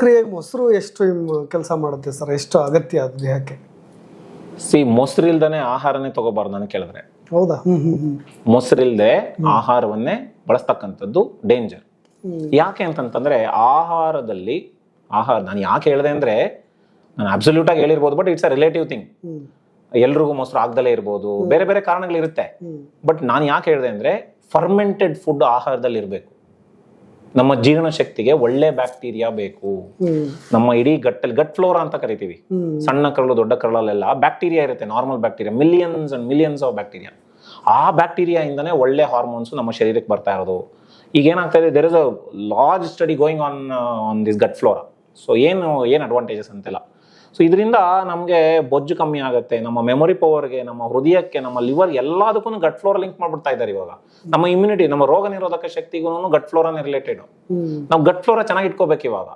ಜೀರ್ಣಕ್ರಿಯೆಗೆ ಮೊಸರು ಎಷ್ಟು ಕೆಲಸ ಮಾಡುತ್ತೆ ಸರ್, ಎಷ್ಟು ಅಗತ್ಯ ಅದು ದೇಹಕ್ಕೆ? ಮೊಸರು ಇಲ್ದಾನೆ ಆಹಾರನೇ ತಗೋಬಾರ್ದು ನಾನು ಕೇಳಿದ್ರೆ. ಹೌದಾ? ಮೊಸರಿಲ್ದೆ ಆಹಾರವನ್ನೇ ಬಳಸ್ತಕ್ಕಂಥದ್ದು ಡೇಂಜರ್. ಯಾಕೆ ಅಂತಂತಂದ್ರೆ ಆಹಾರದಲ್ಲಿ ನಾನು ಯಾಕೆ ಹೇಳಿದೆ ಅಂದ್ರೆ, ನಾನು ಅಬ್ಸಲ್ಯೂಟ್ ಆಗಿ ಹೇಳಿರ್ಬೋದು, but it's a relative thing. ಎಲ್ರಿಗೂ ಮೊಸರು ಆಗ್ದಲೇ ಇರ್ಬೋದು, ಬೇರೆ ಬೇರೆ ಕಾರಣಗಳಿರುತ್ತೆ. ಬಟ್ ನಾನು ಯಾಕೆ ಹೇಳಿದೆ ಅಂದ್ರೆ, ಫರ್ಮೆಂಟೆಡ್ ಫುಡ್ ಆಹಾರದಲ್ಲಿ ಇರಬೇಕು. ನಮ್ಮ ಜೀರ್ಣ ಶಕ್ತಿಗೆ ಒಳ್ಳೆ ಬ್ಯಾಕ್ಟೀರಿಯಾ ಬೇಕು. ನಮ್ಮ ಇಡೀ ಗಟ್ ಫ್ಲೋರಾ ಅಂತ ಕರಿತೀವಿ. ಸಣ್ಣ ಕರಳು ದೊಡ್ಡ ಕರಳಲ್ಲೆಲ್ಲ ಬ್ಯಾಕ್ಟೀರಿಯಾ ಇರುತ್ತೆ, normal bacteria, millions and millions of bacteria. ಆ ಬ್ಯಾಕ್ಟೀರಿಯಾ ಇಂದನೇ ಒಳ್ಳೆ ಹಾರ್ಮೋನ್ಸ್ ನಮ್ಮ ಶರೀರಕ್ಕೆ ಬರ್ತಾ ಇರೋದು. ಈಗ ಏನಾಗ್ತಾ ಇದೆ, there is a large study going on this gut flora. So ಏನು ಅಡ್ವಾಂಟೇಜಸ್ ಅಂತೆಲ್ಲ. ಸೊ ಇದರಿಂದ ನಮಗೆ ಬೊಜ್ಜು ಕಮ್ಮಿ ಆಗುತ್ತೆ, ನಮ್ಮ ಮೆಮೊರಿ ಪವರ್ಗೆ, ನಮ್ಮ ಹೃದಯಕ್ಕೆ, ನಮ್ಮ ಲಿವರ್ ಎಲ್ಲದಕ್ಕೂ ಗಟ್ ಫ್ಲೋರಾ ಲಿಂಕ್ ಮಾಡ್ಬಿಡ್ತಾ ಇದ್ದಾರೆ ಇವಾಗ. ನಮ್ಮ ಇಮ್ಯುನಿಟಿ, ನಮ್ಮ ರೋಗ ನಿರೋಧಕ ಶಕ್ತಿಗೂ ಗಟ್ ಫ್ಲೋರಾನೇ ರಿಲೇಟೆಡ್. ನಾವು ಗಟ್ ಫ್ಲೋರಾ ಚೆನ್ನಾಗಿ ಇಟ್ಕೋಬೇಕು ಇವಾಗ.